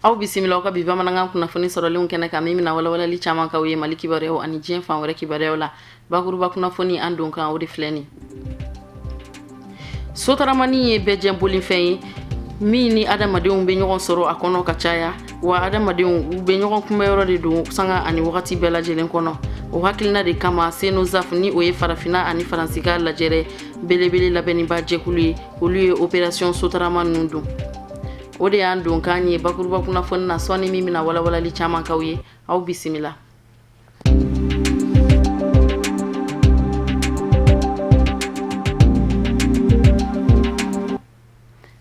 aw bisimila ka bi bamanankan kunnafoni sɔrɔlenw kɛnɛ kan min bɛna walawalali caman kaw ye Mali kibaruyaw ani diɲɛ fan wɛrɛ kibaruyaw la. Bakuruba kunnafoni an don kan o de filɛ nin. Sotaramani ye bɛɛ jɛnbolifɛn ye min ni adamadenw bɛ ɲɔgɔn sɔrɔ a kɔnɔ ka caya, wa adamadenw u bɛ ɲɔgɔn kunbɛyɔrɔ de don sanga ani wagati bɛɛ lajɛlen kɔnɔ. O hakilina de kama Senozaf ni o ye farafina ani faransika lajɛrɛ belebele labɛnniba jɛkulu ye, olu ye opération Sotarama ninnu don. O de y'an don kan ye bakuruba kunnafoni na sɔni min bɛna walawalali caman kaw ye. Aw bisimila.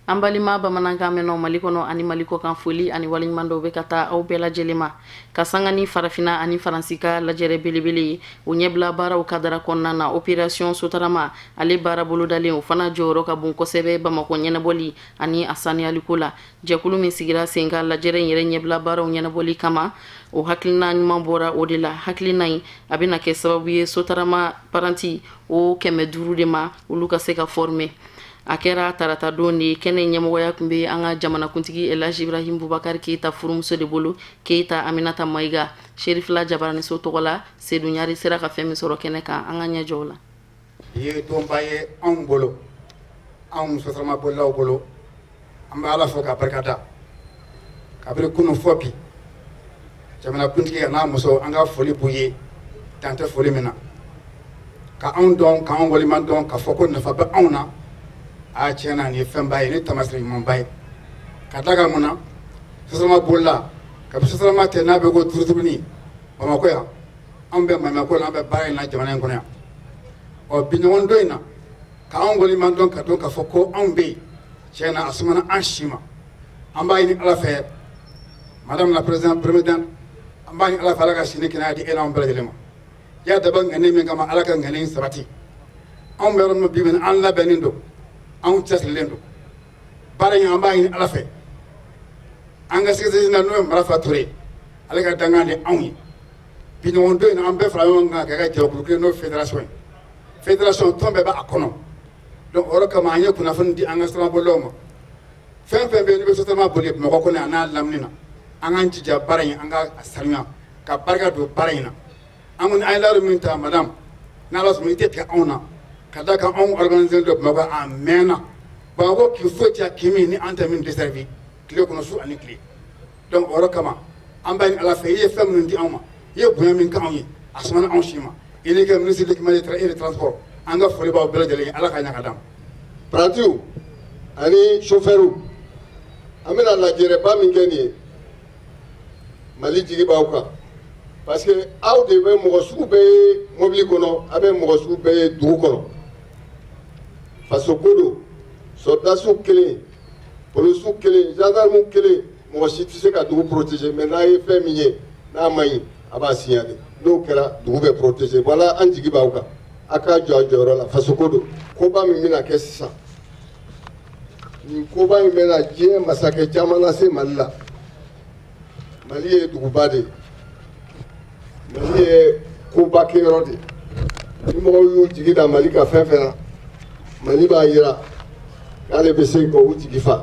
An balima bamanankan mɛnnaw Mali kɔnɔ ani Mali kɔkan foli ani waleɲuman dɔw bɛ ka taa aw bɛɛ lajɛlen ma. Ka sanga ni farafina ani faransika lajɛrɛ belebele ye, o ɲɛbila baaraw kadara kɔnɔna na opération Sotarama ale baara bolodalen o fana jɔyɔrɔ ka bon kosɛbɛ Bamako ɲɛnabɔli ani a saniyaliko la. Jɛkulu min sigira sen kan lajɛrɛ in yɛrɛ ɲɛbila baaraw ɲɛnabɔli kama, o hakilina ɲuman bɔra o de la. Hakilina in a bɛna kɛ sababu ye Sotarama paranti o 500 de ma olu ka se ka former. A kɛra tarata don de kɛnɛ ɲɛmɔgɔya tun bɛ an ka jamanakuntigi Elaji Ibrahim Bubakar Keita furumuso de bolo, Keita Aminata Maiga. Sherifila Jabaraniso tɔgɔ la, Seydou Ɲari sera ka fɛn min sɔrɔ kɛnɛ kan, an ka ɲɛjɔ o la. Ye donba ye anw bolo, anw Sotarama bolilaw bolo, an bɛ Ala fo ka barikada. Kabini kunun fɔ bi, jamanakuntigi a n'a muso an ka foli b'u ye, dan tɛ foli min na. Ka anw dɔn, k'anw waliman dɔn, ka fɔ ko nafa bɛ anw na. A tiɲɛna nin ye fɛnba ye, ni tamasiri ɲumanba ye. Ka da kan mun na, Sotarama bolila, kabi Sotarama tɛ n'a bɛ ko Turuturuni, Bamako yan, anw bɛ Maɲumako la, an bɛ baara in na jamana in kɔnɔ yan. Ɔ bi ɲɔgɔn dɔn in na, k'anw waliman dɔn ka dɔn k'a fɔ ko anw bɛ yen, tiɲɛna a sumana an si ma. An b'a ɲini Ala fɛ, Madame la Présidente, an b'a ɲini Ala fɛ Ala ka sini kɛnɛya di e n'anw bɛɛ lajɛlen ma. Y'a dabɔ ŋɛni min kama Ala ka ŋɛni sabati. Anw bɛ yɔrɔ min bi min an labɛnnen don. Anw cɛsirilen don. Baara in an b'a ɲini Ala fɛ. An ka sɛgɛsɛgɛli na n'o ye Marafa Ture, ale ka dangan de anw ye. Bi ɲɔgɔn don in na an bɛɛ fara ɲɔgɔn kan ka kɛ jɛkulu kelen n'o fédération ye. Fédération tɔn bɛɛ b'a kɔnɔ. Donc o yɔrɔ kama an ye kunnafoni di an ka Sotarama bolilaw ma. Fɛn fɛn bɛ yen n'i bɛ Sotarama boli Bamakɔ kɔnɔ yan n'a lamini na, an k'an jija baara in an ka sanuya, ka barika don baara in na. An kɔni an ye laadu min ta madame, n'Ala sɔnna i tɛ tigɛ anw na. Ka da kan anw organisé dɔ Bamakɔ a mɛnna. Bamakɔ k'i foyi tɛ k'i min ni an tɛ min desservi tile kɔnɔ su ani tile. Donc o yɔrɔ kama an b'a ɲini Ala fɛ i ye fɛn minnu di anw ma, i ye bonya min k'anw ye, a sumana anw si ma. I ni kɛ ministre de l'équipement et du transport, an ka foli b'aw bɛɛ lajɛlen ye, Ala ka ɲa ka d'an ma. Parantiw ani chauffeur an bɛna lajɛrɛba min kɛ nin ye, Mali jigi b'aw kan. Parce que aw de bɛ mɔgɔ sugu bɛɛ ye mobili kɔnɔ, a bɛ mɔgɔ sugu bɛɛ ye dugu kɔnɔ. Faso ko don, soldasiw kelen, polisiw kelen, gendarmew kelen, mɔgɔ si tɛ se ka dugu protéger, mais n'a ye fɛn min ye n'a ma ɲi a b'a signaler. N'o kɛra dugu bɛ protéger. Voilà an jigi b'aw kan. A ka jɔ a jɔyɔrɔ la, faso ko don. Koba min bɛna kɛ sisan, nin koba in bɛna diɲɛ masakɛ caman lase Mali la. Mali ye duguba de ye. Mali ye koba kɛyɔrɔ de ye. Ni mɔgɔw y'u jigi da Mali ka fɛn fɛn na, Mali b'a yira k'ale bɛ se k'o jigi fa.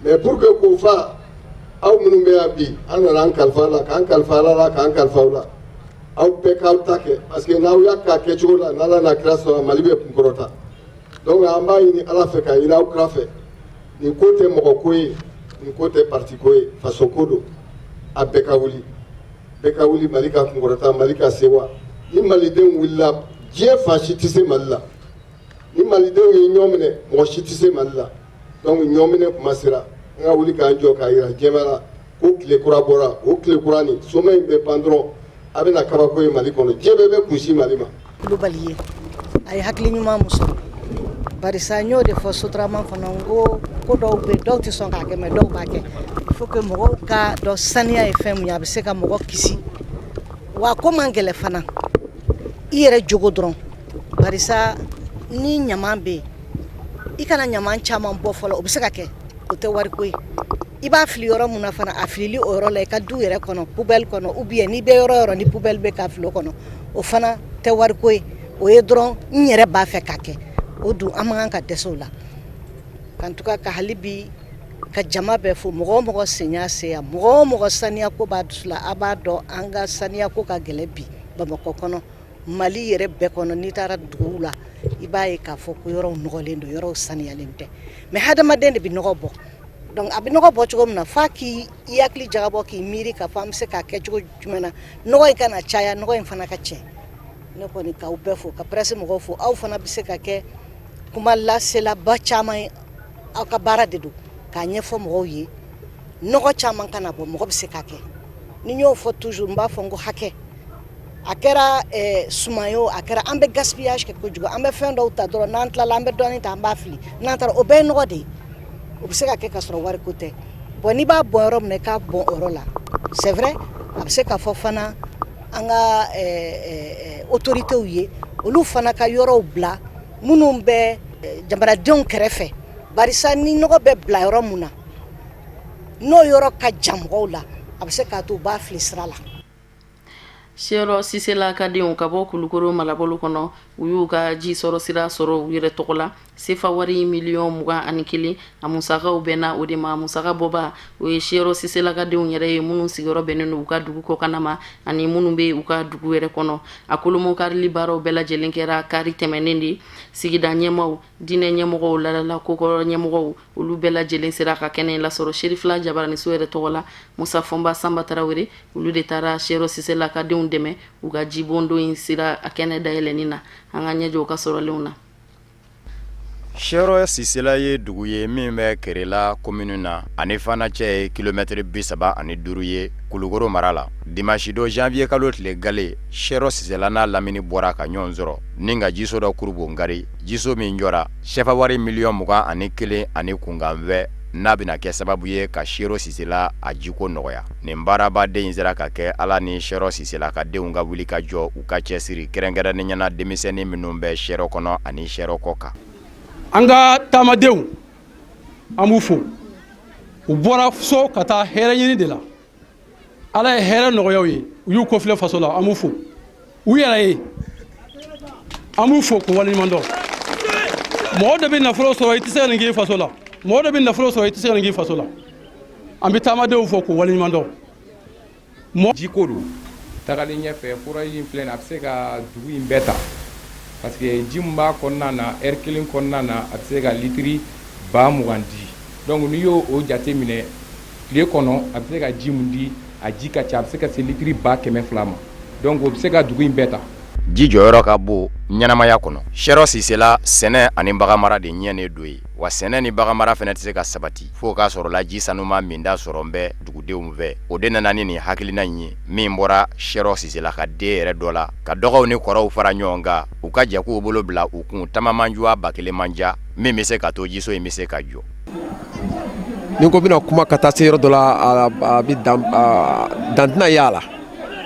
Mais pour que k'o fa, aw minnu bɛ yan bi, an nana an kalifa la, k'an kalifa Ala la, k'an kalifa aw la. Aw bɛɛ k'aw ta kɛ, parce que n'aw y'a k'a kɛcogo la, n'Ala n'a kira sɔnna, Mali bɛ kunkɔrɔta. Donc an b'a ɲini Ala fɛ ka yira aw kira fɛ. Nin ko tɛ mɔgɔ ko ye, nin ko tɛ parti ko ye, faso ko don. A bɛɛ ka wuli. Bɛɛ ka wuli Mali ka kunkɔrɔta, Mali ka sewa. Ni malidenw wulila, diɲɛ fan si tɛ se Mali la. Ni malidenw ye ɲɔgɔn minɛ, mɔgɔ si tɛ se Mali la. Donc ɲɔgɔn minɛ kuma sera. An ka wuli k'an jɔ k'a yira diɲɛ la ko tile kura bɔra, o tile kura nin sommet in bɛ ban dɔrɔn a bɛna kabako ye Mali kɔnɔ. Diɲɛ bɛɛ bɛ kunsi Mali ma. Kulubali ye a ye hakili ɲuman mun sɔrɔ. Barisa n y'o de fɔ Sotarama kɔnɔ n ko ko dɔw bɛ dɔw tɛ sɔn k'a kɛ mais dɔw b'a kɛ. Il faut que mɔgɔw ka dɔn saniya ye fɛn min ye a bɛ se ka mɔgɔ kisi. Wa ko man gɛlɛn fana i yɛrɛ jogo dɔrɔn. Barisa ni ɲaman bɛ yen i kana ɲaman caman bɔ fɔlɔ o bɛ se ka kɛ o tɛ wari ko ye. I b'a fili yɔrɔ mun na fana a filili o yɔrɔ la i ka du yɛrɛ kɔnɔ poubelle kɔnɔ ou bien n'i bɛ yɔrɔ o yɔrɔ ni poubelle bɛ k'a fili o kɔnɔ o fana tɛ wari ko ye. O ye dɔrɔn n yɛrɛ b'a fɛ k'a kɛ o dun an man kan ka dɛsɛ o la. En tout cas ka hali bi ka jama bɛɛ fo mɔgɔ o mɔgɔ sen y'a se yan mɔgɔ o mɔgɔ saniya ko b'a dusu la a b'a dɔn an ka saniya ko ka gɛlɛ bi Bamakɔ kɔnɔ Mali yɛrɛ bɛɛ kɔnɔ n'i taara duguw la i b'a ye k'a fɔ ko yɔrɔw nɔgɔlen don yɔrɔw saniyalen tɛ mais hadamaden de bɛ nɔgɔ bɔ donc a bɛ nɔgɔ bɔ cogo min na f'a k'i hakili jagabɔ k'i miiri k'a fɔ an bɛ se k'a kɛ cogo jumɛn na nɔgɔ in kana caya nɔgɔ in fana ka tiɲɛ ne kɔni k'aw bɛɛ fo ka presse mɔgɔw fo aw fana bɛ se ka kɛ kuma laselaba caman ye aw ka baara de don k'a ɲɛfɔ mɔgɔw ye nɔgɔ caman kana bɔ mɔgɔ bɛ se k'a kɛ ni y'o fɔ toujours n b'a fɔ n ko hakɛ a kɛra suman ye o a kɛra an bɛ gaspillage kɛ kojugu an bɛ fɛn dɔw ta dɔrɔn n'an tilala an bɛ dɔɔnin ta an b'a fili n'an taara o bɛɛ ye nɔgɔ de ye o bɛ se ka kɛ ka sɔrɔ wari ko tɛ bon n'i b'a bɔn yɔrɔ min na i k'a bɔn o yɔrɔ la c'est vrai a bɛ se ka fɔ fana an ka autorités ye olu fana ka yɔrɔw bila minnu bɛ jamanadenw kɛrɛfɛ barisa ni nɔgɔ bɛ bila yɔrɔ mun na n'o yɔrɔ ka jan mɔgɔw la a bɛ se k'a to u b'a fili sira la. Siyɔrɔ Sisela ka denw ka bɔ Kulukoro Malabolo kɔnɔ u y'u ka ji sɔrɔ sira sɔrɔ u yɛrɛ tɔgɔ la sefa wari miliyɔn 21 a musakaw bɛnna o de ma musaka bɔba o ye Siyɔrɔ Sisela ka denw yɛrɛ ye minnu sigiyɔrɔ bɛnnen don u ka dugu kɔkana ma ani minnu bɛ u ka dugu yɛrɛ kɔnɔ a kolomo karili baaraw bɛɛ lajɛlen kɛra kari tɛmɛnen de sigida ɲɛmɔgɔw diinɛ ɲɛmɔgɔw ladala kokɔrɔ ɲɛmɔgɔw olu bɛɛ lajɛlen sera ka kɛnɛ in lasɔrɔ Sherifila Jabaraniso yɛrɛ tɔgɔ la Musa Fɔnba Samba Tarawele olu de taara Siyɔrɔ Sisela ka denw dɛmɛ u ka jibondo in sira a kɛnɛ dayɛlɛnni na an ka ɲɛjɔ ka sɔrɔlenw na. Siyɔrɔ Sisela ye dugu ye min bɛ Kerela commune na ani fana cɛ ye kilomètre 35 ye Kulukoro mara la. Dimanche do janvier kalo tile gale Siyɔrɔ Sisela n'a lamini bɔra ka ɲɔgɔn sɔrɔ ni ka jiso dɔ kurubo ngari jiso min jɔra sefa wari miliyɔn 21 ani kunkanfɛ n'a bɛna kɛ sababu ye ka Siyɔrɔ Sisela a jiko nɔgɔya. Nin baarabaden in sera ka kɛ Ala ni Siyɔrɔ Sisela ka denw ka wuli ka jɔ u ka cɛsiri kɛrɛnkɛrɛnnen ɲɛna denmisɛnnin minnu bɛ Siyɔrɔ kɔnɔ ani Siyɔrɔ kɔ kan. An ka taamadenw an b'u fo u bɔra so ka taa hɛrɛ ɲini de la Ala ye hɛrɛ nɔgɔyaw ye u y'u kɔfilɛ faso la an b'u fo u yɛrɛ ye an b'u fo k'u waleɲumandɔn mɔgɔ dɔ bɛ nafolo sɔrɔ i tɛ se ka nin k'i faso la mɔgɔ dɔ bɛ nafolo sɔrɔ i tɛ se ka nin k'i faso la an bɛ taamadenw fo k'u waleɲumandɔn jiko don tagalen ɲɛfɛ forage in filɛ nin a bɛ se ka dugu in bɛɛ ta parce que ji min b'a kɔnɔna na heure kelen kɔnɔna na a bɛ se ka litiri 20 di donc n'i y'o jate minɛ tile kɔnɔ a bɛ se ka ji min di a ji ka ca a bɛ se ka se litiri 200 ma donc o bɛ se ka dugu in bɛɛ ta. Ji jɔyɔrɔ ka bon ɲɛnamaya kɔnɔ. Siyɔrɔ Sisela sɛnɛ ani baganmara de ɲɛnen do ye wa sɛnɛ ni baganmara fɛnɛ tɛ se ka sabati fo k'a sɔrɔ la ji sanuma min da sɔrɔ n bɛ dugudenw fɛ o de nana ni nin hakilina in ye min bɔra Siyɔrɔ Sisela ka den yɛrɛ dɔ la ka dɔgɔw ni kɔrɔw fara ɲɔgɔn kan u ka jɛ k'u bolo bila u kun tamamanjuwa 1000 manja min bɛ se ka to jiso in bɛ se ka jɔ. Ni ko bɛna kuma ka taa se yɔrɔ dɔ la a bɛ dan tɛna y'a la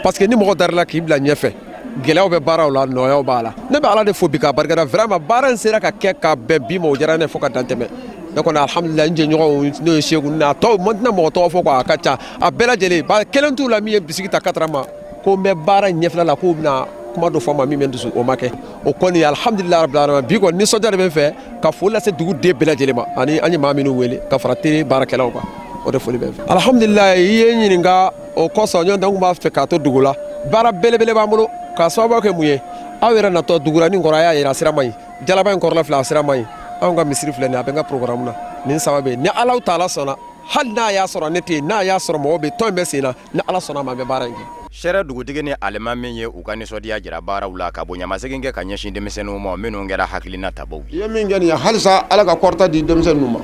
parce que ni mɔgɔ darila k'i bila ɲɛfɛ gɛlɛyaw bɛ baaraw la nɔyaw b'a la ne bɛ Ala de fo bi k'a barikada vraiment baara in sera ka kɛ ka bɛn bi ma o diyara ne fo ka dan tɛmɛ ne kɔni alhamdulilayi n jɛɲɔgɔnw n'o ye Seku n'a tɔw man tɛna mɔgɔ tɔgɔ fɔ quoi a ka ca a bɛɛ lajɛlen ba kelen t'u la min ye bisigi ta 4 ma ko n bɛ baara in ɲɛfɛla la k'u bɛna kuma dɔ fɔ ma min bɛ n dusu o ma kɛ o kɔni alhamdulilayi rabbil alamin bi kɔni nisɔndiya de bɛ n fɛ ka foli lase dugu den bɛɛ lajɛlen ma ani an ye maa minnu wele ka fara télé baarakɛlaw kan o de foli bɛ n fɛ alhamdulilayi i ye n ɲininka o kɔsɔn ɲɔgɔn tɛ n tun b'a fɛ k'a to dugu la baara belebele b'an bolo ka sababu kɛ mun ye aw yɛrɛ natɔ duguranin kɔrɔ a y'a yira a sira man ɲi jalaba in kɔrɔla filɛ a sira man ɲi anw ka misiri filɛ nin a bɛ n ka programme na nin sababu ye ni Ala Taala sɔnna hali n'a y'a sɔrɔ ne tɛ yen n'a y'a sɔrɔ mɔgɔw bɛ tɔn in bɛ sen na ni Ala sɔnna a ma an bɛ baara in kɛ. Sɛrɛ dugutigi ni alima min ye u ka nisɔndiya jira baaraw la ka bonyamasegin kɛ ka ɲɛsin denmisɛnninw ma minnu kɛra hakilina tabaw ye. I ye min kɛ nin ye halisa Ala ka kɔrɔta di denmisɛnninw ma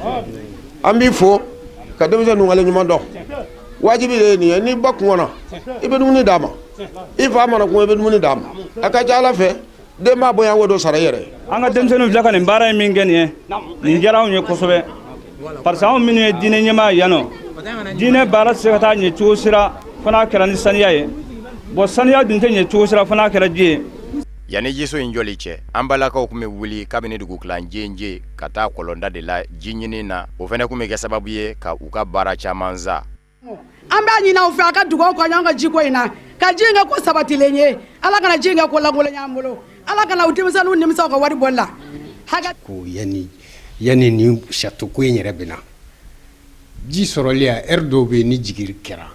an b'i fo ka denmisɛnninw waleɲuman dɔn wajibi de ye nin ye n'i ba kungo na i bɛ dumuni d'a ma i fa mana kungo i bɛ dumuni d'a ma a ka ca Ala fɛ den b'a bonya wo dɔ sara i yɛrɛ. An ka denmisɛnninw filɛ ka nin baara in min kɛ nin ye nin diyara anw ye kosɛbɛ parce que anw minnu ye diinɛ ɲɛmaa yan nɔ diinɛ baara tɛ se ka taa ɲɛ cogo sira fo n'a kɛra ni saniya ye bon saniya dun tɛ ɲɛ cogo sira fo n'a kɛra ji ye. Yani jiso in jɔli cɛ an balakaw tun bɛ wuli kabini dugu kilan jenje ka taa kɔlɔnda de la ji ɲini na o fana tun bɛ kɛ sababu ye ka u ka baara caman za. An b'a ɲini aw fɛ a ka dugawu k'an y'an ka jiko in na ka ji in kɛ ko sabatilen ye Ala kana ji in kɛ ko lankolon y'an bolo Ala kana u denmisɛnninw nimisa u ka wari bɔli la. Ko yani ni château ko in yɛrɛ bɛ na ji sɔrɔli a heure dɔw bɛ ni jigiri kɛra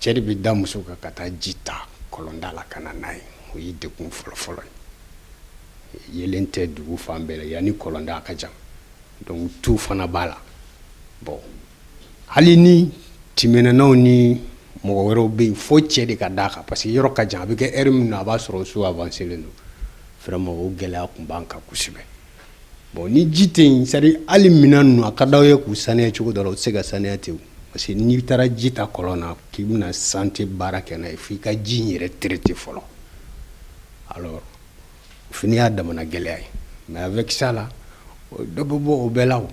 cɛ de bɛ da muso kan ka taa ji ta kɔlɔnda la ka na n'a ye o ye degun fɔlɔfɔlɔ ye yelen tɛ dugu fan bɛɛ la yanni kɔlɔnda a ka jan donc tu fana b'a la bon hali ni timinɛnaw ni mɔgɔ wɛrɛw bɛ yen fo cɛ de ka d'a kan parce que yɔrɔ ka jan a bɛ kɛ heure min na a b'a sɔrɔ so avancé len don vraiment o gɛlɛya tun b'an kan kosɛbɛ bon ni ji tɛ yen c'est à dire hali minɛn ninnu a ka d'aw ye k'u saniya cogo dɔ la u tɛ se ka saniya ten parce que n'i taara ji ta kɔlɔn na k'i bɛna santé baara kɛ n'a ye f'i ka ji in yɛrɛ traiter fɔlɔ alors o fana y'a damana gɛlɛya ye mais avec ça là dɔ bɛ bɔ o bɛɛ la o.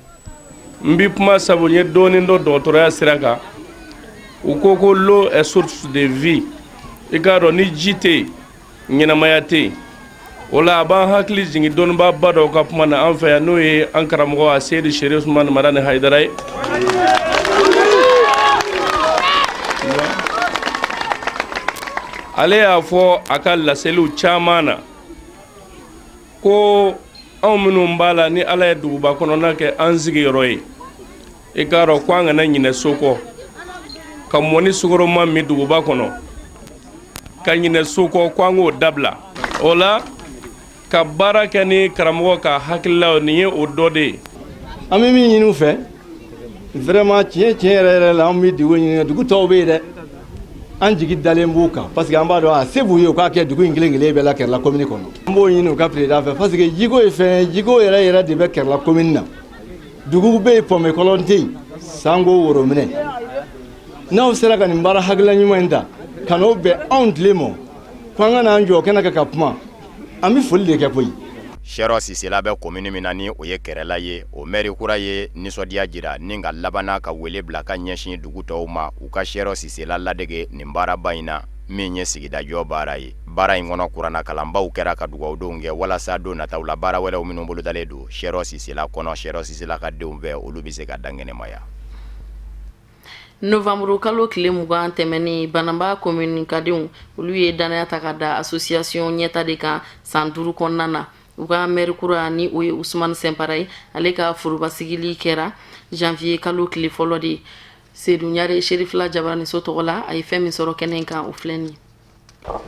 n bɛ kuma sabu n ye dɔɔnin dɔ dɔgɔtɔrɔya sira kan u ko l'eau est source de vie i k'a dɔn ni ji tɛ yen ɲɛnamaya tɛ yen o la a b'an hakili jigin dɔnnibaba dɔw ka kuma na an fɛ yan n'o ye an karamɔgɔ a seydi sherif usmani madani hayidara ye ale y'a fɔ a ka laseliw caman na ko anw minnu b'a la ni ala ye duguba kɔnɔna kɛ an sigiyɔrɔ ye i k'a dɔn ko an kana ɲinɛ so kɔ ka mɔni sukɔrɔma min duguba kɔnɔ ka ɲinɛ so kɔ ko an k'o dabila o la ka baara kɛ ni karamɔgɔ ka hakililaw nin ye o dɔ de ye an bɛ min ɲini u fɛ vraiment tiɲɛ yɛrɛ la an bɛ dugu ɲini dugu tɔw bɛ yen dɛ an jigi dalen b'u kan parce que an b'a dɔn a se b'u ye u k'a kɛ dugu in kelen kelen bɛɛ la Kɛrɛla commune kɔnɔ an b'o ɲini u ka président fɛ parce que jiko ye fɛn ye jiko yɛrɛ de bɛ Kɛrɛla commune na dugu bɛ yen pɔmɛ kɔlɔn tɛ yen sango worominɛ n'aw sera ka nin baara hakilila ɲuman in ta ka n'o bɛn anw tile ma ko an ka n'an jɔ kɛnɛ kan ka kuma an bɛ foli de kɛ koyi. Siyɔrɔ Sisela bɛ commune min na ni o ye Kɛrɛla ye o maire kura ye nisɔndiya jira ni ka labanna ka wele bila ka ɲɛsin dugu tɔw ma u ka Siyɔrɔ Sisela ladege nin baaraba in na min ye sigida jɔ baara ye baara in kɔnɔ kuranna kalanbaw kɛra ka dugawudenw kɛ walasa don nataw la baara wɛrɛw minnu bolodalen don Siyɔrɔ Sisela kɔnɔ Siyɔrɔ Sisela ka denw bɛɛ olu bɛ se ka dankɛnɛmaya. Novembre kalo tile 20 tɛmɛni Banamba commune kadenw olu ye danaya ta ka da association ɲɛta de kan san 5 kɔnɔna na u ka maire kura ni o ye Usmane Sempara ye ale ka forobasigili kɛra janvier kalo tile fɔlɔ de Seydou Ɲare Sherifla Jabarani so tɔgɔ la a ye fɛn min sɔrɔ kɛnɛ kan o filɛ nin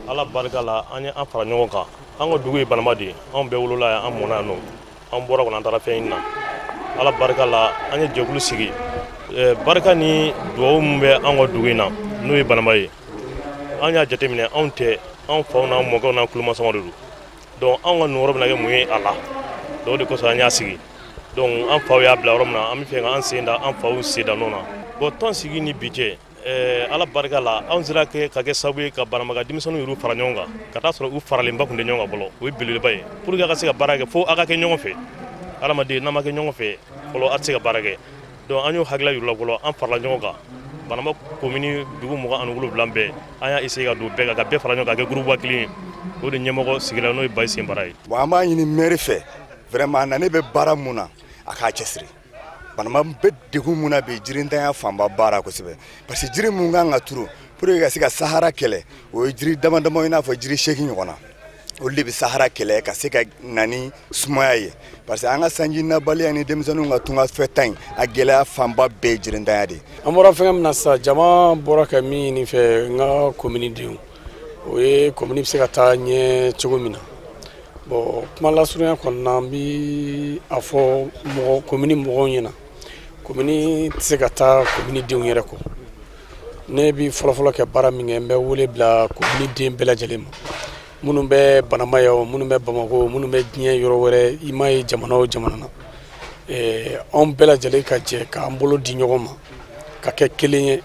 Ala barika la an ye an fara ɲɔgɔn kan an ka dugu ye Banamba de an bɛɛ wolola yan an mɔna yan nɔ an bɔra kɔnɔ an taara fɛn ɲini na Ala barika la an ye jɛkulu sigi barika ni duwawu min bɛ an ka dugu in na n'o ye Banamba ye an y'a jateminɛ anw tɛ an faw n'an mɔkɛw n'an kulomasamaw de don donc an ka nin yɔrɔ bɛna kɛ mun ye a la donc o de kosɔn an y'a sigi donc an faw y'a bila yɔrɔ min na an bɛ fɛ ka an sen da an faw sen da nɔ na bon tɔn sigi ni bi cɛ Ala barika la anw sera ka kɛ sababu ye ka Banamba denmisɛnninw yɛrɛ fara ɲɔgɔn kan ka taa sɔrɔ u faralenba tun tɛ ɲɔgɔn kan fɔlɔ o ye belebeleba ye pour que a ka se ka baara kɛ fo a ka kɛ ɲɔgɔn fɛ adamaden n'a ma kɛ ɲɔgɔn fɛ fɔlɔ a tɛ se ka baara kɛ donc an y'o hakilila yir'u la fɔlɔ an farala ɲɔgɔn kan Banamba commune dugu 27 bɛɛ an y'a essayer ka don bɛɛ kan ka bɛɛ fara ɲɔgɔn kan ka kɛ groupe kelen ye o de ɲɛmɔgɔ sigira n'o ye Bayi Senbara ye. Bon an b'a ɲini maire fɛ vraiment na ne bɛ baara mun na a k'a cɛsiri Banamba bɛ degun mun na bi jirintanya fanba baara kosɛbɛ parce que jiri mun kan ka turu pour que ka se ka Sahara kɛlɛ o ye jiri dama dama i n'a fɔ jiri 8 ɲɔgɔn na olu de bɛ Sahara kɛlɛ ka se ka na ni sumaya ye parce que an ka sanji nabaliya ni denmisɛnninw ka tunga fɛta in a gɛlɛya fanba bɛɛ ye jirintanya de. An bɔra fɛngɛ min na sisan jama bɔra ka min ɲini fɛ n ka commune denw o ye commune bɛ se ka taa ɲɛ cogo min na bon kuma lasurunya kɔnɔna n bɛ a fɔ commune mɔgɔw ɲɛna commune tɛ se ka taa commune denw yɛrɛ kɔ ne bɛ fɔlɔfɔlɔ kɛ baara min kɛ n bɛ wele bila commune den bɛɛ lajɛlen ma minnu bɛ Banamba yan o minnu bɛ Bamako minnu bɛ diɲɛ yɔrɔ wɛrɛ i m'a ye jamana o jamana na anw bɛɛ lajɛlen ka jɛ k'an bolo di ɲɔgɔn ma ka kɛ kelen ye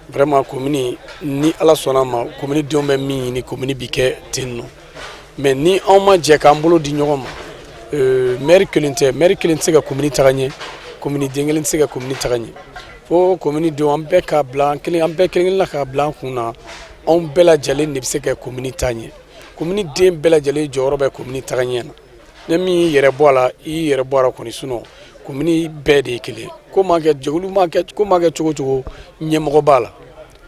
vraiment commune ni Ala sɔnna ma commune denw bɛ min ɲini commune bi kɛ ten nɔ mais ni anw ma jɛ k'an bolo di ɲɔgɔn ma maire kelen tɛ se ka commune taga ɲɛ commune den kelen tɛ se ka commune taga ɲɛ fo commune denw an bɛɛ k'a bila an bɛɛ kelen la k'a bila an kun na anw bɛɛ lajɛlen de bɛ se ka commune ta ɲɛ commune den bɛɛ lajɛlen jɔyɔrɔ bɛ commune taga ɲɛ na ne min yɛrɛ bɔ a la i yɛrɛ bɔ a la kɔni sinon commune bɛɛ de ye kelen ko ma kɛ jɛkulu ma kɛ cogo cogo ɲɛmɔgɔ b'a la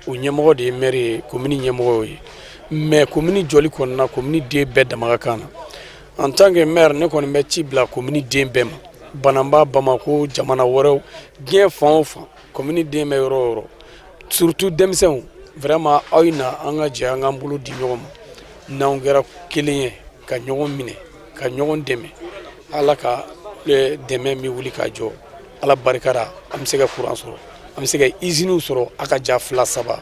o ɲɛmɔgɔ de ye maire ye commune ɲɛmɔgɔ ye mais commune jɔli kɔnɔna commune den bɛɛ dama ka kan na en tant que maire ne kɔni bɛ ci bila commune den bɛɛ ma Banamba Bamako jamana wɛrɛw diɲɛ fan o fan commune den bɛ yɔrɔ o yɔrɔ surtout denmisɛnw vraiment aw na an ka jɛ an k'an bolo di ɲɔgɔn ma n'anw kɛra kelen ye ka ɲɔgɔn minɛ ka ɲɔgɔn dɛmɛ ala ka dɛmɛ min wuli ka jɔ ala barikara an bɛ se ka courant sɔrɔ an bɛ se ka usine sɔrɔ a ka ja 2 3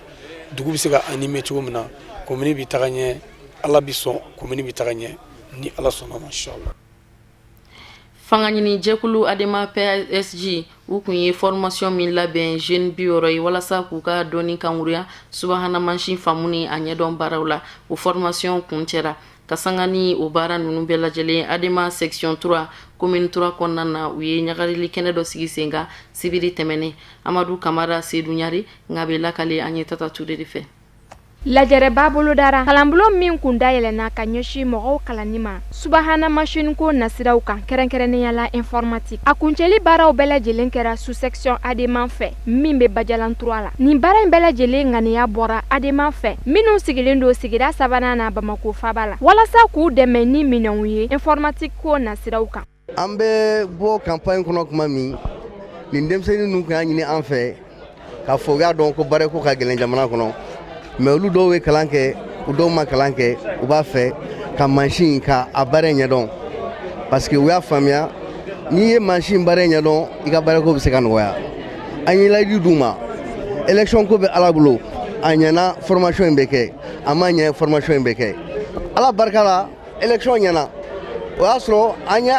dugu bɛ se ka animer cogo min na commune bɛ taga ɲɛ ala bɛ sɔn commune bɛ taga ɲɛ ni ala sɔnna ma inchallah. Fanga ɲini jɛkulu Adema PSG u kun ye formation min labɛn jeune bi yɔrɔ ye walasa k'u ka dɔnni kankuruya subahana mansin faamu ni a ɲɛdɔn baaraw la. O formation kun cɛra ka sanga ni o baara ninnu bɛɛ lajɛlen Adema section 3 commune 3 kɔnɔna na u ye ɲagarili kɛnɛ dɔ sigi sen kan sibiri tɛmɛnen. Amadu Kamara Seydou Ɲari nka bɛ lakale an ye Tata Ture de fɛ. Lajɛrɛ b'a bolo dara kalanbulon min kun dayɛlɛnna ka ɲɛsin mɔgɔw kalanni ma subahana machine ko nasiraw kan kɛrɛnkɛrɛnnenya la informatique a kuncɛli baaraw bɛɛ lajɛlen kɛra sous section Adema fɛ min bɛ Bajalan 3 la nin baara in bɛɛ lajɛlen ŋaniya bɔra Adema fɛ minnu sigilen don sigida sabanan na Bamako faba la walasa k'u dɛmɛ ni minɛnw ye informatique ko nasiraw kan. An bɛ bɔ campagne kɔnɔ kuma min nin denmisɛnnin ninnu kun y'a ɲini an fɛ ka fɔ u y'a dɔn ko baara ko ka gɛlɛn jamana kɔnɔ. Mais olu dɔw ye kalan kɛ u dɔw ma kalan kɛ u b'a fɛ ka machine ka a baara ɲɛdɔn parce que u y'a faamuya n'i ye machine baara ɲɛdɔn i ka baara ko bɛ se ka nɔgɔya an ye layidu d'u ma élection ko bɛ ala bolo a ɲɛna formation in bɛ kɛ a ma ɲɛ formation in bɛ kɛ ala barika la élection ɲɛna o y'a sɔrɔ an ye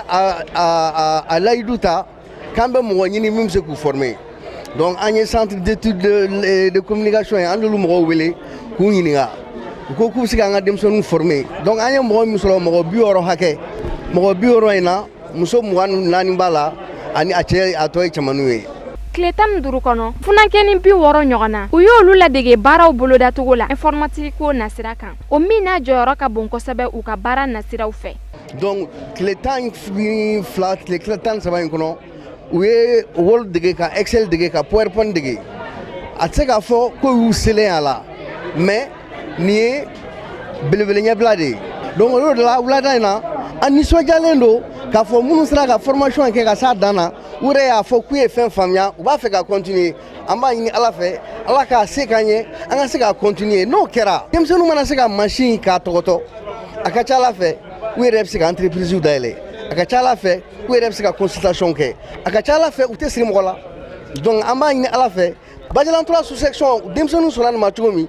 a layidu ta k'an bɛ mɔgɔ ɲini min bɛ se k'u former. Donc an ye centre d'étude de communication an y'olu mɔgɔw wele k'u ɲininka u ko k'u bɛ se k'an ka denmisɛnninw former donc an ye mɔgɔ min sɔrɔ mɔgɔ 60 hakɛ mɔgɔ 60 in na muso 24 b'a la ani a cɛ a tɔ ye cɛmanninw ye. Tile 15 kɔnɔ funankɛni 60 ɲɔgɔn na u y'olu ladege baaraw bolodatogo la informatique ko nasira kan o min n'a jɔyɔrɔ ka bon kosɛbɛ u ka baara nasiraw fɛ. Donc tile 12 tile 13 in kɔnɔ u ye Word dege ka Excel dege ka PowerPoint dege a tɛ se k'a fɔ ko y'u selen a la mais nin ye belebele ɲɛbila de ye donc o de la wulada in na an nisɔndiyalen don k'a fɔ minnu sera ka formation kɛ ka s'a dan na u yɛrɛ y'a fɔ k'u ye fɛn faamuya u b'a fɛ ka continuer an b'a ɲini ala fɛ ala k'a se k'an ye an ka se ka continuer n'o kɛra denmisɛnninw mana se ka machine k'a tɔgɔtɔ a ka ca ala fɛ u yɛrɛ bɛ se ka entreprise dayɛlɛ a ka ca ala fɛ u yɛrɛ bɛ se ka consultation kɛ a ka ca ala fɛ u tɛ siri mɔgɔ la donc an b'a ɲini ala fɛ Bajalan 3 sous section denmisɛnninw sɔrɔ nin ma cogo min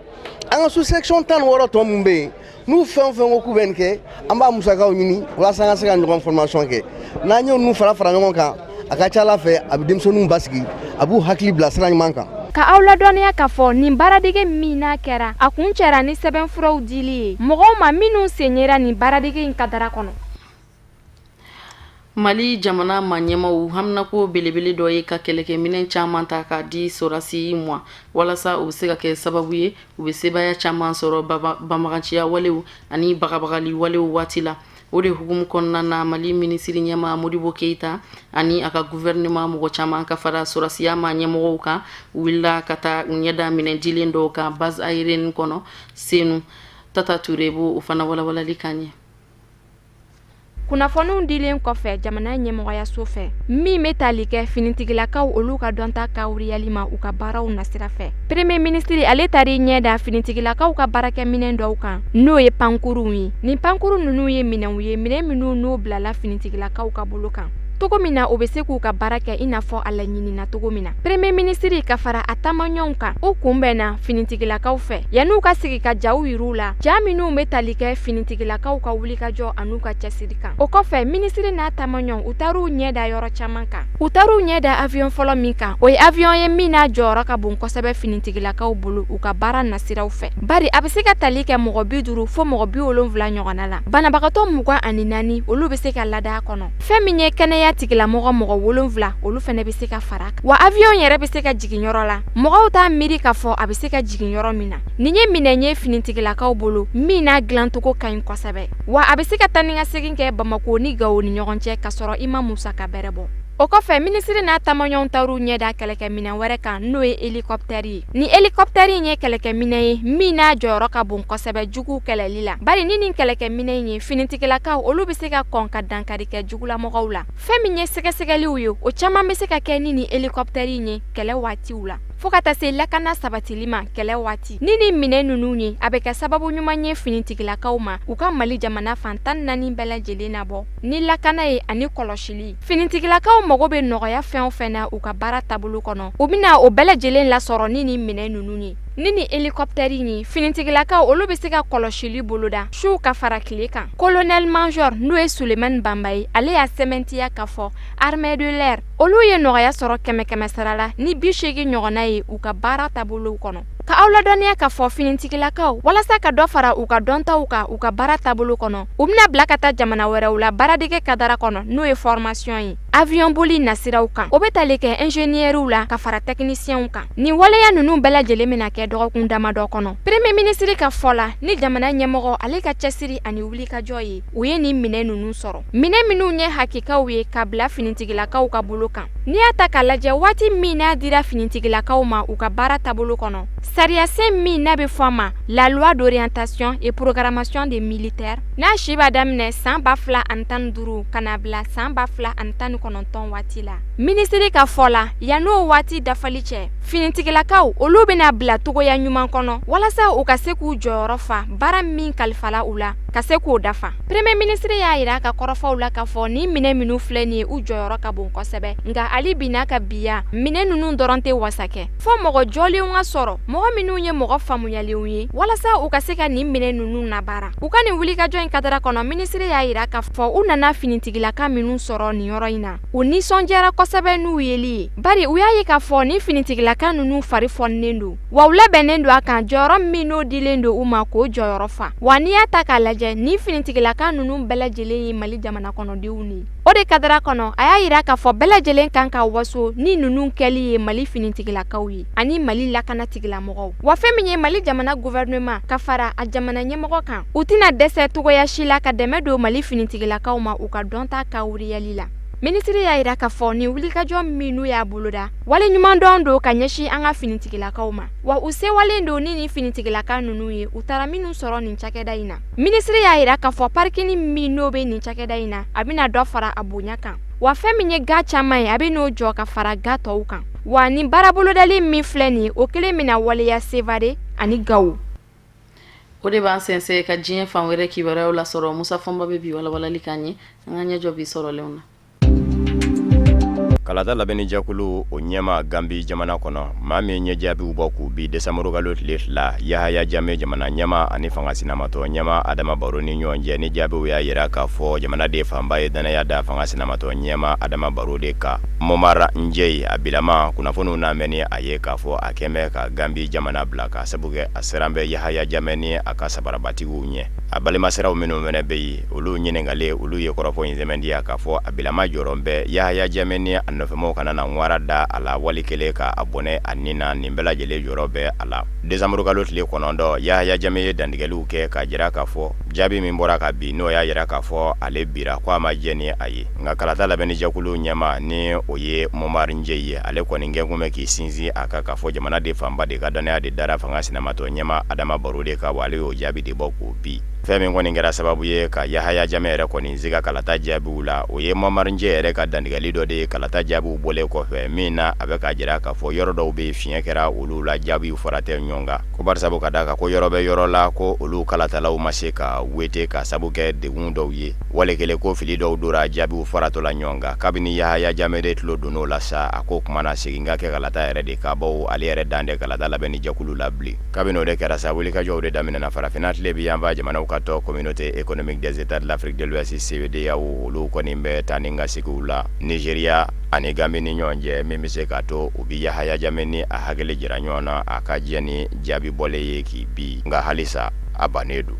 an ka sous section 16 tɔ min bɛ yen n'u fɛn o fɛn ko k'u bɛ nin kɛ an b'a musakaw ɲini walasa an ka se ka ɲɔgɔn formation kɛ n'an ye ninnu fara ɲɔgɔn kan a ka ca ala fɛ a bɛ denmisɛnninw basigi a b'u hakili bila sira ɲuman kan. Ka aw ladɔnniya k'a fɔ nin baaradege min n'a kɛra a kun cɛra ni sɛbɛnfuraw dili ye mɔgɔw ma minnu sen yera nin baaradege in kadara kɔnɔ. Mali jamana ma ɲɛmaw haminako belebele dɔ ye ka kɛlɛkɛminɛn caman ta k'a di sɔrasi ma walasa u bɛ se ka kɛ sababu ye u bɛ sebaya caman sɔrɔ banbaganciya walew ani bagabagali walew waati la. O de hukumu kɔnɔna na Mali minisiri ɲɛma Modibo Keita ani a ka gouvernement mɔgɔ caman ka fara sɔrasiya ma ɲɛmɔgɔw kan u wulila ka taa ɲɛda minɛ dilen dɔw kan base aérienne kɔnɔ Senu. Tata Ture b'o fana walawalali kan ye. Kunnafoniw dilen kɔfɛ jamana ɲɛmɔgɔyaso fɛ min bɛ tali kɛ finitigilakaw olu ka dɔnta kawuriyali ma u ka baaraw nasira fɛ premier ministre ale tari ɲɛ da finitigilakaw ka baarakɛminɛn dɔw kan n'o ye pankuruw ye nin pankuru ninnu ye minɛnw ye minɛn minnu n'o bilala finitigilakaw ka bolo kan togo min na o bɛ se k'u ka baara kɛ i n'a fɔ a laɲinina togo min na premier ministre ka fara a taamaɲɔgɔnw kan o kunbɛnna finitigilakaw fɛ yan'u ka sigi ka jaw yir'u la ja minnu bɛ tali kɛ finitigilakaw ka wulikajɔ an'u ka cɛsiri kan o kɔfɛ ministre n'a taamaɲɔgɔn u taar'u ɲɛ da yɔrɔ caman kan u taar'u ɲɛ da avion fɔlɔ min kan o ye avion ye min n'a jɔyɔrɔ ka bon kosɛbɛ finitigilakaw bolo u ka baara nasiraw fɛ bari a bɛ se ka tali kɛ mɔgɔ 50 fo mɔgɔ 70 ɲɔgɔnna la banabagatɔ 24 olu bɛ se ka lada a kɔnɔ fɛn min ye kɛnɛya tigilamɔgɔ mɔgɔ 7 olu fɛnɛ bɛ se ka fara wa avion yɛrɛ bɛ se ka jigin yɔrɔ la mɔgɔw t'a miiri k'a fɔ a bɛ se ka jigin yɔrɔ min na nin ye minɛn ye finitigilakaw bolo min n'a dilancogo ka ɲi kosɛbɛ wa a bɛ se ka taa ni ka segin kɛ Bamako ni Gawo ni ɲɔgɔn cɛ ka sɔrɔ i ma musaka bɛrɛ bɔ O kɔfɛ ministre n'a tamaɲɔgɔnw taru ɲɛda kɛlɛkɛminɛ wɛrɛ kan n'o ye hélicoptère ye. Ni hélicoptère ye kɛlɛkɛminɛ ye min n'a jɔyɔrɔ ka bon kosɛbɛ jugu kɛlɛli la. Bari ni nin kɛlɛkɛminɛ ye finitigilakaw olu bɛ se ka kɔn ka dankari kɛ jugulamɔgɔw la. Fɛn min ye sɛgɛsɛgɛliw ye o caman bɛ se ka kɛ ni hélicoptère ye kɛlɛ waatiw la. Fo ka taa se lakana sabatili ma kɛlɛ waati. Ni nin minɛ ninnu ye a bɛ kɛ sababu ɲuman ye finitigilakaw ma u ka Mali jamana fan 14 bɛɛ lajɛlen nabɔ ni lakana ye ani kɔlɔsili. Finitigilakaw mago bɛ nɔgɔya fɛn o fɛn na u ka baara taabolo kɔnɔ u bɛna o bɛɛ lajɛlen lasɔrɔ ni nin minɛ ninnu ye. Ni nin hélicoptère ye finitigilakaw olu bɛ se ka kɔlɔsili boloda su ka fara tile kan. Colonel Major n'o ye Sulemani Bamba ye ale y'a sɛmɛntiya k'a fɔ armée de l'air olu ye nɔgɔya sɔrɔ 100 sara la ni 80 ɲɔgɔnna ye u ka baara taabolow kɔnɔ. Ka aw ladɔnniya k'a fɔ finitigilakaw walasa ka dɔ fara u ka dɔntaw kan u ka baara taabolo kɔnɔ u bɛna bila ka taa jamana wɛrɛw la baaradege kadara kɔnɔ n'o ye formation ye. Avion boli nasiraw kan o bɛ tali kɛ ingénieurs la ka fara techniciens kan. Nin waleya ninnu bɛɛ lajɛlen bɛna kɛ dɔgɔkun damadɔ kɔnɔ. Premier ministre ka fɔ la ni jamana ɲɛmɔgɔ ale ka cɛsiri ani wulikajɔ ye u ye nin minɛ ninnu sɔrɔ. Minɛ minnu ye hakikaw ye ka bila finitigilakaw ka bolo kan. N'i y'a ta k'a lajɛ waati min n'a dira finitigilakaw ma u ka baara taabolo kɔnɔ. Sariya sen min n'a bɛ fɔ a ma la loi d'orientation et programmation des militaires n'a si b'a daminɛ san 2015 ka na bila san 2019 waati la. Ministre ka fɔ la yan'o waati dafali cɛ finitigilakaw olu bɛna bila togoya ɲuman kɔnɔ walasa u ka se k'u jɔyɔrɔ fa baara min kalifala u la ka se k'o dafa. Premier ministre y'a yira ka kɔrɔfɔw la k'a fɔ ni minɛ minnu filɛ nin ye u jɔyɔrɔ ka bon kosɛbɛ nka hali bi n'a ka biya minɛ ninnu dɔrɔn tɛ wasa kɛ fɔ mɔgɔ jɔlenw ka sɔrɔ mɔgɔ minnu ye mɔgɔ faamuyalenw ye walasa u ka se ka nin minɛ ninnu labaara. U ka nin wulikajɔ in kadara kɔnɔ ministre y'a yira k'a fɔ u nana finitigilaka minnu sɔrɔ nin yɔrɔ in na u nisɔndiyara kosɛbɛ n'u yeli ye bari u y'a ye k'a fɔ ni finitigilaka ninnu fari fɔnnen don wa u labɛnnen don a kan jɔyɔrɔ min n'o dilen don u ma k'o jɔyɔrɔ fa wa n'i y'a ta k'a lajɛ ni finitigilaka ninnu bɛɛ lajɛlen ye Mali jamana kɔnɔdenw ni o de kadara kɔnɔ a y'a yira k'a fɔ bɛɛ lajɛlen kan ka waso ni ninnu kɛli ye Mali finitigilakaw ye ani Mali lakanatigilamɔgɔw wa fɛn min ye Mali jamana gouvernement ka fara a jamana ɲɛmɔgɔ kan u tɛna dɛsɛ togoya si la ka dɛmɛ don Mali finitigilakaw ma u ka dɔnta kawuriyali la. Ministre y'a yira k'a fɔ ni wulikajɔ min n'u y'a boloda wale ɲuman dɔn don ka ɲɛsin an ka finitigilakaw ma wa u sewalen don ni finitigilaka ninnu ye u taara minnu sɔrɔ nin cakɛda in na. Ministre y'a yira k'a fɔ parkini min n'o bɛ nin cakɛda in na a bɛna dɔ fara a bonya kan wa fɛn min ye ga caman ye a bɛ n'o jɔ ka fara ga tɔw kan wa nin baarabolodali min filɛ nin ye o kelen bɛna waleya Sevare ani Gawo. O de b'an sɛnsɛn ka diɲɛ fan wɛrɛ kibaruyaw lasɔrɔ Musa Fɔnba bɛ bi walawalali k'an ye an ka ɲɛjɔ bi sɔrɔlenw na. Kalata labɛnni jɛkulu o ɲɛma Gambi jamana kɔnɔ maa min ye ɲɛjaabiw bɔ k'u bi desanburu kalo tile 2 Yahaya Jame jamana ɲɛma ani fanga sinamatɔ ɲɛma Adama Baro ni ɲɔgɔn cɛ ni jaabiw y'a yira k'a fɔ jamanaden fanba ye danaya da fanga sinamatɔ ɲɛma Adama Baro de kan. Momara Njei a bilama kunnafoniw n'a mɛnni a ye k'a fɔ a kɛmɛ ka Gambi jamana bila ka sabu kɛ a siran bɛ Yahaya Jame ni a ka sabarabatigiw ɲɛ. A balimasiraw minnu fɛnɛ bɛ yen olu ɲininkali olu ye kɔrɔfɔ in sɛmɛndiya k'a fɔ a bilama jɔrɔn bɛ Yahaya Jame ni a nɔfɛmaw kana na ŋwara da a la wali kelen ka a bɔnɛ a nin na nin bɛɛ lajɛlen jɔrɔ bɛ a la. Desanburu kalo tile 9 Yahaya Jame ye dantigɛliw kɛ ka jira k'a fɔ jaabi min bɔra ka bi n'o y'a yira k'a fɔ ale bira ko a ma jɛ ni a ye nka kalata labɛnni jɛkulu ɲɛma ni o ye Momar Njei ye ale kɔni gɛnkun bɛ k'i sinsin a kan k'a fɔ jamanaden fanba de ka danaya de dara fanga sinamatɔ ɲɛma Adama Baro de kan wa ale y'o jaabi de bɔ k'o bi. Fɛn min kɔni kɛra sababu ye ka Yahaya Jame yɛrɛ kɔni siga kalata jaabiw la o ye Momar Njei yɛrɛ ka dantigɛli dɔ de ye kalata jaabiw bɔlen kɔfɛ min na a bɛ ka jira k'a fɔ yɔrɔ dɔw bɛ fiɲɛ kɛra olu la jaabiw fɔra tɛ ɲɔgɔn kan ko bari sabu ka da kan ko yɔrɔ bɛ yɔrɔ la ko olu kalatalaw ma se ka wete ka sabu kɛ degun dɔw ye wale kelen ko fili dɔw dora jaabiw fɔratɔla ɲɔgɔn kan kabini Yahaya Jame de tulo donn'o la sa a ko kuma na segin ka kɛ kalata yɛrɛ de ka bɔ ale yɛrɛ dan de kalata labɛnni jɛkulu la bilen kabini o de kɛra sa wulikajɔw de daminɛna farafinna tile bi yanfɛ jamanaw ka tɔ communauté économique des États de l'Afrique de l'Ouest CEDEAO olu kɔni bɛ taa ni ka segiw la Nigeria ani Gambi ni ɲɔgɔn cɛ min bɛ se k'a to u bi Yahaya Jame ni a hakili jira ɲɔgɔn na a ka diɲɛ ni jaabi bɔlen ye k'i bi nka halisa a bannen don.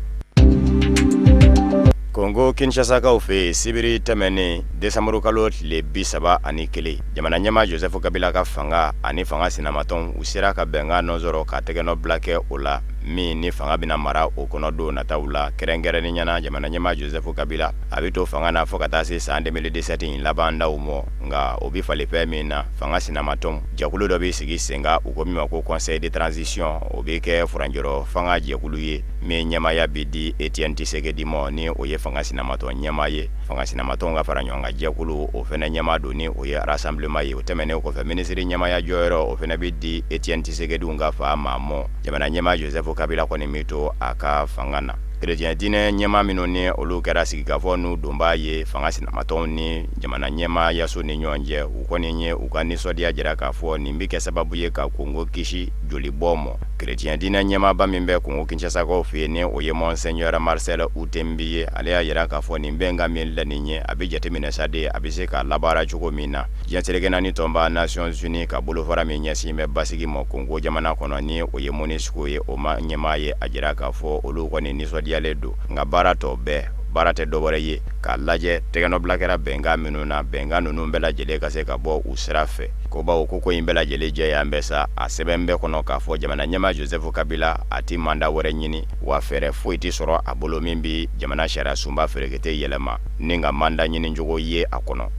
Kongo Kinshasakaw fɛ sibiri tɛmɛnen desanburu kalo tile 31 jamana ɲɛma Joseph Kabila ka fanga ani fanga sinamatɔnw u sera ka bɛnkan nɔ sɔrɔ ka tɛgɛnɔ bila kɛ o la min ni fanga bɛna mara o kɔnɔ don nataw la kɛrɛnkɛrɛnni ɲɛna jamana ɲɛma Joseph Kabila a bɛ to fanga na fɔ ka taa se san 2017 in laban daw mɔ nka o bɛ fali fɛn min na fanga sinamatɔn jɛkulu dɔ bɛ sigi senga u ko min ma ko conseil de transition o bɛ kɛ furanjɔrɔ fanga jɛkulu ye min ɲɛmaya bɛ di Etienne Tshisekedi ma ni o ye fanga sinamatɔn ɲɛma ye fanga sinamatɔn ka fara ɲɔgɔn kan jɛkulu o fɛnɛ ɲɛma don ni o ye rassemblement ye o tɛmɛnen kɔfɛ minisiri ɲɛmaya jɔyɔrɔ o fɛnɛ bɛ di Etienne Tshisekedi ka fa ma mɔ jamana ɲɛma Joseph Kabila kɔni mi to a ka fanga na chrétien dinɛ ɲɛma minnu ni olu kɛra sigikafɔ n'u donbaa ye fanga sinamatɔnw ni jamana ɲɛma yaso ni ɲɔgɔn cɛ u kɔni ye u ka nisɔndiya jira k'a fɔ nin bɛ kɛ sababu ye ka Kongo kisi jolibɔ mɔ chrétien dinɛ ɲɛmaba min bɛ Kongo Kinshasakaw fɛ yen ni o ye Monseigneur Marcel Utembi ye ale y'a yira k'a fɔ nin bɛn ka min la nin ye a bɛ jateminɛ sa de a bɛ se ka labaara cogo min na diɲɛseleke naani tɔnba Nations Unies ka bolofara min ɲɛsin bɛ basigi ma Kongo jamana kɔnɔ ni o ye MONUSCO ye o ma ɲɛma ye a jira k'a fɔ olu kɔni nisɔndiyalen don nka baara tɔ bɛɛ baara tɛ dɔwɛrɛ ye k'a lajɛ tɛgɛnɔbila kɛra bɛnkan minnu na bɛnkan ninnu bɛɛ lajɛlen ka se ka bɔ u sira fɛ ko bawo ko in bɛɛ lajɛlen jɛya an bɛ sa a sɛbɛn bɛɛ kɔnɔ k'a fɔ jamana ɲɛma Joseph Kabila a ti manda wɛrɛ ɲini wa fɛɛrɛ foyi ti sɔrɔ a bolo min bi jamana sariya sunba ferekete yɛlɛma ni ka manda ɲini cogo ye a kɔnɔ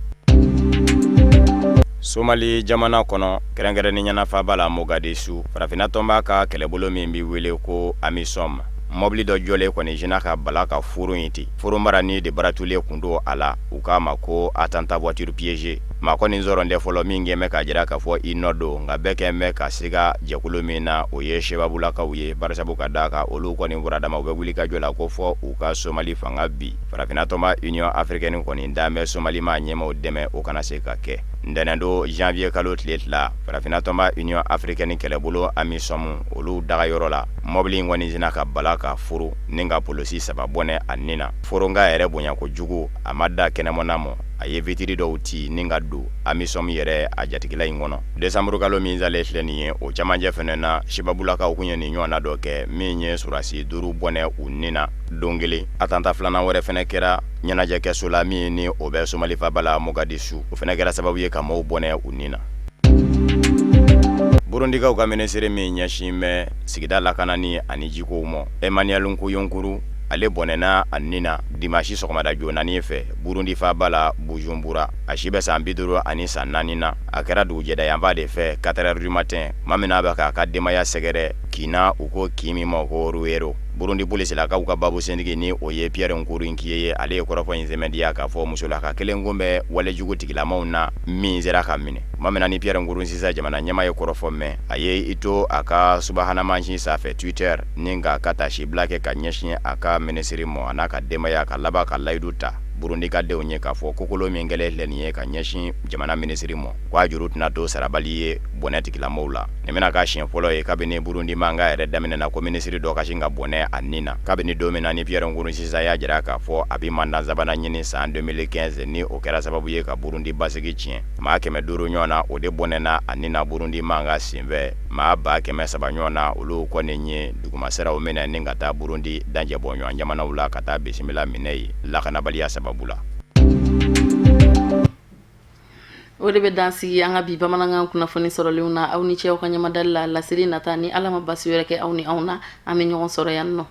Somali jamana kɔnɔ kɛrɛnkɛrɛnni ɲɛnafaba la Mogadishu farafinna tɔnba ka kɛlɛbolo min bi wele ko AMISOM mobili dɔ jɔlen kɔni jina ka bala ka furu in ti furu mara ni de baratulen kun do a la u k'a ma ko attentat voiture piégée maa kɔni zɔrɔn tɛ fɔlɔ min kɛn bɛ ka jira k'a fɔ i nɔ don nka bɛɛ kɛn bɛ ka siga jɛkulu min na o ye sebabulakaw ye barisabu ka da kan olu kɔni buradama u bɛ wuli ka jɔ la ko fɔ u ka Somali fanga bi farafinna tɔnba Union Africaine kɔni dan bɛ Somali ma ɲɛmaw dɛmɛ o kana se ka kɛ ntɛnɛn janvier kalo tile tila farafinna tɔnba Union Africaine kɛlɛbolo AMISOM olu dagayɔrɔ la mobili in kɔni jina ka bala ka furu ni ka polosi saba bɔnɛ a nin na foronga yɛrɛ bonya kojugu a ma da kɛnɛmana mɔ a ye vitiri dɔw ti ni ka don AMISOM yɛrɛ a jatigila in kɔnɔ desanburu kalo min zalen filɛ nin ye o camancɛ fɛnɛ na sebabulakaw kun ye nin ɲɔgɔnna dɔ kɛ min ye surasi 5 bɔnɛ u nin na don kelen attentat filanan wɛrɛ fɛnɛ kɛra ɲɛnajɛ kɛso la min ni o bɛ Somali faba la Mogadishu o fɛnɛ kɛra sababu ye ka maaw bɔnɛ u nin na Burundikaw ka minisiri min ɲɛsin bɛ sigida lakanani ani jikow mɔ Emmanuel Nkuyonkuru ale bɔnɛna a nin na dimanche sɔgɔmada joonani fɛ Burundi faba la Bujumbura a si bɛ san 50 ani san 4 na a kɛra dugujɛdayanfan de fɛ 4h du matin ma min n'a bɛ k'a ka denbaya sɛgɛrɛ kina u ko kin min ma ko Ruwero Burundi polisilakaw ka babu sentigi ni o ye Pierre Nkurunziza ye ale ye kɔrɔfɔ in sɛmɛndiya k'a fɔ musolaka kelen kun bɛ walejugu tigilamaw na min sera ka minɛ ma min na ni Pierre Nkurunziza jamana ɲɛma ye kɔrɔfɔ mɛn a ye i to a ka subahana mansin sanfɛ Twitter ni ka tasi bila kɛ ka ɲɛsin a ka minisiri mɔ a n'a ka denbaya ka laban ka layidu ta Burundi ka denw ye k'a fɔ kokolo min kɛlen filɛ nin ye ka ɲɛsin jamana minisiri mɔ k'a juru tɛna to sarabali ye bɔnɛ tigilamaw la nin bɛna ka siɲɛ fɔlɔ ye kabini Burundi manga yɛrɛ daminɛna ko minisiri dɔ ka sin ka bɔnɛ a nin na kabini don min na ni Pierre Nkurunziza y'a jira k'a fɔ a bɛ mandat sabanan ɲini san 2015 ni o kɛra sababu ye ka Burundi basigi tiɲɛ maa 500 ɲɔgɔn na o de bɔnɛna a nin na Burundi manga senfɛ maa 300 ɲɔgɔn na olu kɔni ye dugumasiraw minɛ ni ka taa Burundi danjɛ bɔ ɲɔgɔn jamanaw la ka taa bisimila minɛ ye lakanabaliya sababu la o de bɛ dan sigi an ka bi bamanankan kunnafoni sɔrɔlenw na aw ni cɛw ka ɲamadali la laseli nata ni Ala ma basi wɛrɛ kɛ aw ni anw na an bɛ ɲɔgɔn sɔrɔ yan nɔ